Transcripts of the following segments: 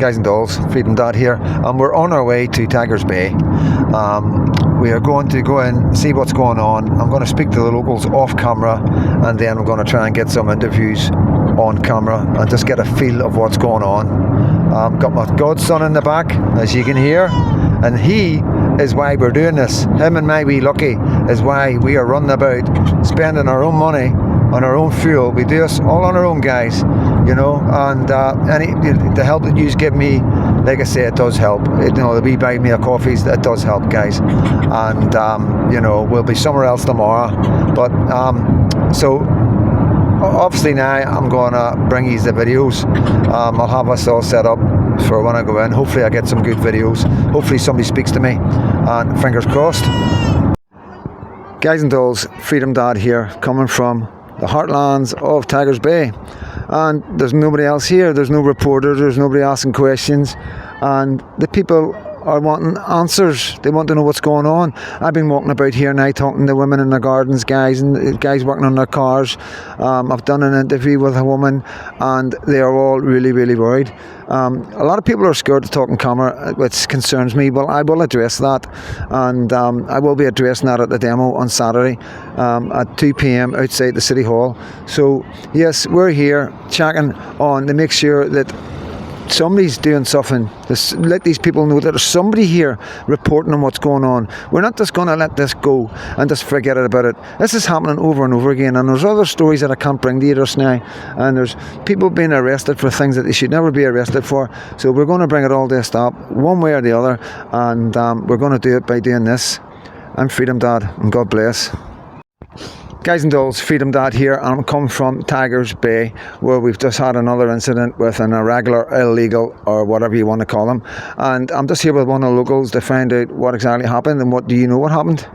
Guys and dolls, Freedom Dad here, and we're on our way to Tigers Bay. We are going to go in, see what's going on. I'm going to speak to the locals off camera, and then I'm going to try and get some interviews on camera and just get a feel of what's going on. Got my godson in the back, as you can hear, and he is why we're doing this. Him and my wee Lucky is why we are running about, spending our own money on our own fuel. We do this all on our own, guys, you know, and the help that you give me, like I say, it does help. The wee buy me a coffees, it does help, guys. And we'll be somewhere else tomorrow, but so obviously now I'm gonna bring you the videos. I'll have us all set up for when I go in. Hopefully I get some good videos. Hopefully somebody speaks to me, and fingers crossed. Guys and dolls, Freedom Dad here, coming from the heartlands of Tigers Bay, and there's nobody else here. There's no reporters, there's nobody asking questions, and the people are wanting answers. They want to know what's going on. I've been walking about here now talking to women in their gardens, guys working on their cars. I've done an interview with a woman, and they are all really, really worried. A lot of people are scared to talk on camera, which concerns me. Well, I will address that, and I will be addressing that at the demo on Saturday at 2 p.m. outside the City Hall. So yes, we're here checking on to make sure that somebody's doing something. Let these people know that there's somebody here reporting on what's going on. We're not just going to let this go and just forget about it. This is happening over and over again, and there's other stories that I can't bring to you just now, and there's people being arrested for things that they should never be arrested for. So we're going to bring it all to a stop, one way or the other, and we're going to do it by doing this. I'm Freedom Dad, and God bless. Guys and dolls, Freedom Dad here, and I'm coming from Tigers Bay, where we've just had another incident with an irregular, illegal, or whatever you want to call them. And I'm just here with one of the locals to find out what exactly happened. And what do you know what happened?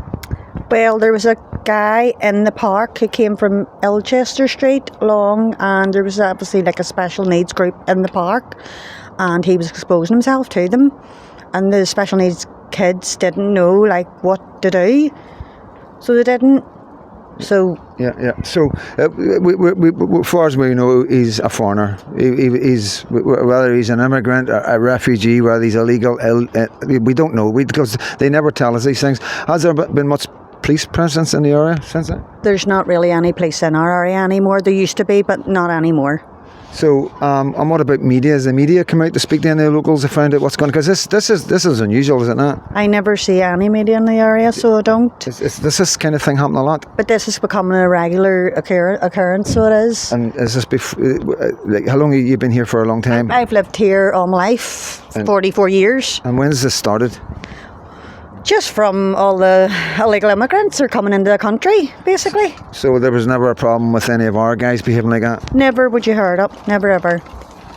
Well, there was a guy in the park who came from Ilchester Street along, and there was obviously like a special needs group in the park, and he was exposing himself to them, and the special needs kids didn't know like what to do, so they didn't. So yeah. So, as far as we know, he's a foreigner. He's whether he's an immigrant, a refugee, whether he's illegal. We don't know because they never tell us these things. Has there been much police presence in the area since then? There's not really any police in our area anymore. There used to be, but not anymore. So, and what about media? Has the media come out to speak to any of the locals to find out what's going on? Because this is unusual, is it not? I never see any media in the area, so I don't. This kind of thing happen a lot? But this is becoming a regular occurrence, so it is. And is this how long have you been here for? A long time? I've lived here all my life, 44 years. And when has this started? Just from all the illegal immigrants are coming into the country, basically. So there was never a problem with any of our guys behaving like that? Never would you heard up, never ever.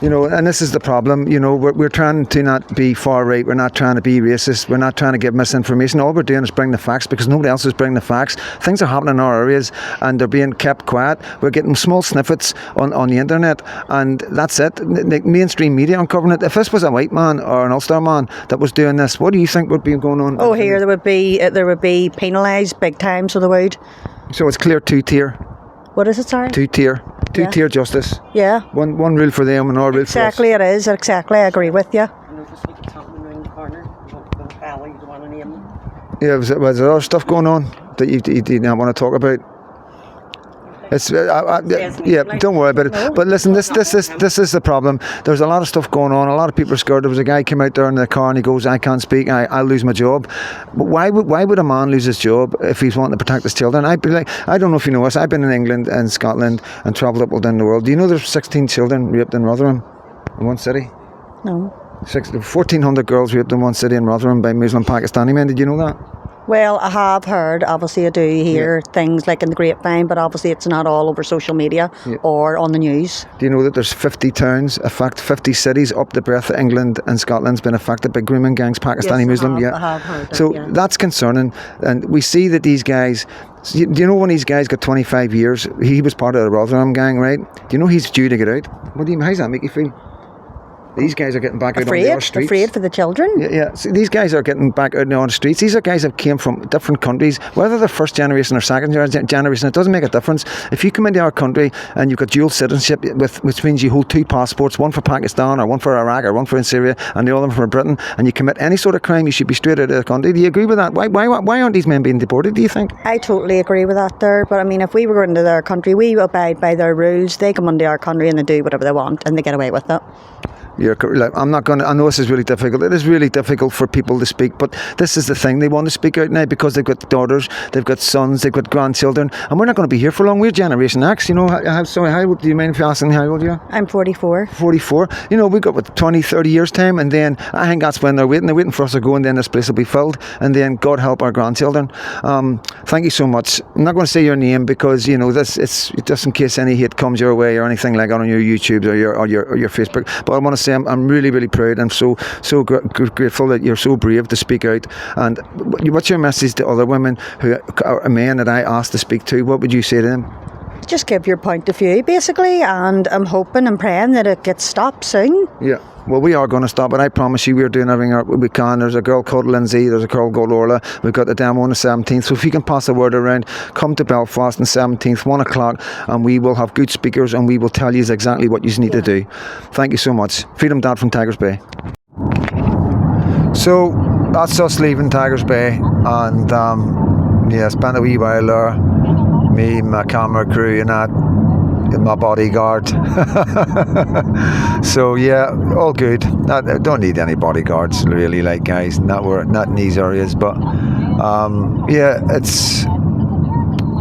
And this is the problem, we're trying to not be far right, we're not trying to be racist, we're not trying to give misinformation. All we're doing is bring the facts, because nobody else is bringing the facts. Things are happening in our areas and they're being kept quiet. We're getting small snippets on the internet, and that's it. Like mainstream media uncovering it. If this was a white man or an Ulster man that was doing this, what do you think would be going on? Oh, here there would be penalised big time, so they would. So it's clear two-tier. What is it, sorry? Two-tier justice. Yeah. One rule for them and all rule for us. Exactly, it is. Exactly, I agree with you. Yeah, was there other stuff going on that you did not want to talk about? It's don't worry about it. No. But listen, this is the problem. There's a lot of stuff going on. A lot of people are scared. There was a guy came out there in the car and he goes, "I can't speak. I'll lose my job." But why would a man lose his job if he's wanting to protect his children? I'd be like, I don't know if you know us. I've been in England and Scotland and travelled up all down the world. Do you know there's 16 children raped in Rotherham, in one city? No. 1,400 girls raped in one city in Rotherham by Muslim Pakistani men. Did you know that? Well, I have heard, obviously I do hear things like in the grapevine, but obviously it's not all over social media or on the news. Do you know that there's 50 towns, in fact 50 cities up the breadth of England and Scotland's been affected by grooming gangs, Pakistani Muslim? I have heard that, so that's concerning, and we see that these guys, do you know when these guys got 25 years, he was part of the Rotherham gang, right? Do you know he's due to get out? How does that make you feel? These guys are getting back out on the streets. Afraid for the children. Yeah. See, these guys are getting back out on the streets. These are guys that came from different countries, whether they're first generation or second generation. It doesn't make a difference. If you come into our country and you've got dual citizenship, which means you hold two passports, one for Pakistan or one for Iraq or one for Syria, and the other one for Britain, and you commit any sort of crime, you should be straight out of the country. Do you agree with that? Why aren't these men being deported, do you think? I totally agree with that there, but I mean, if we were going to their country, we abide by their rules. They come into our country and they do whatever they want and they get away with it. I'm not going to, I know this is really difficult. It is really difficult for people to speak, but this is the thing. They want to speak out now because they've got daughters, they've got sons, they've got grandchildren, and we're not going to be here for long. We're Generation X, you know. Sorry, how old, do you mind if you asking how old you are? I'm 44. 44. You know, we've got 20, 30 years time, and then I think that's when they're waiting for us to go, and then this place will be filled, and then God help our grandchildren. Thank you so much. I'm not going to say your name because, you know, it's just in case any hate comes your way or anything like that on your YouTube or your Facebook, but I want to say I'm really, really proud and so grateful that you're so brave to speak out. And what's your message to other women who are men that I asked to speak to? What would you say to them? Just give your point of view, basically, and I'm hoping and praying that it gets stopped soon. Yeah. Well, we are going to stop it. I promise you, we're doing everything we can. There's a girl called Lindsay. There's a girl called Orla. We've got the demo on the 17th. So if you can pass the word around, come to Belfast on 17th, 1 o'clock, and we will have good speakers and we will tell you exactly what you need to do. Thank you so much. Freedom Dad from Tigers Bay. So that's us leaving Tigers Bay, and spent a wee while there. Me, my camera crew, and that. My bodyguard. So yeah, all good. Don't need any bodyguards really, like guys. Not in these areas, but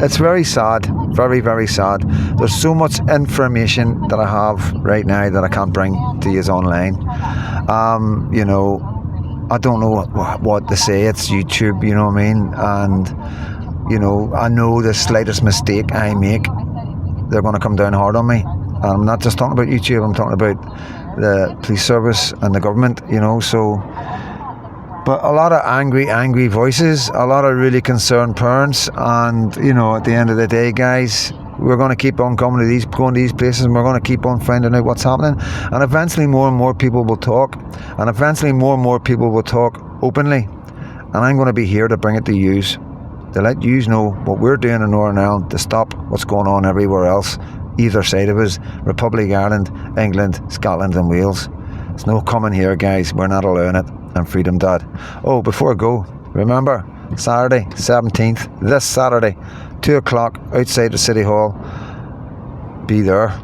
it's very sad, very, very sad. There's so much information that I have right now that I can't bring to you online. You know, I don't know what to say. It's YouTube, you know what I mean? And you know, I know the slightest mistake I make, they're going to come down hard on me. And I'm not just talking about YouTube, I'm talking about the police service and the government, you know. So, but a lot of angry voices, a lot of really concerned parents, and you know, at the end of the day, guys, we're going to keep on going to these places, and we're going to keep on finding out what's happening, and eventually more and more people will talk, and eventually more and more people will talk openly, and I'm going to be here to bring it to yous, to let yous know what we're doing in Northern Ireland to stop what's going on everywhere else, either side of us, Republic of Ireland, England, Scotland and Wales. There's no coming here, guys. We're not allowing it. And Freedom Dad. Oh, before I go, remember, Saturday 17th, this Saturday, 2 o'clock outside the City Hall. Be there.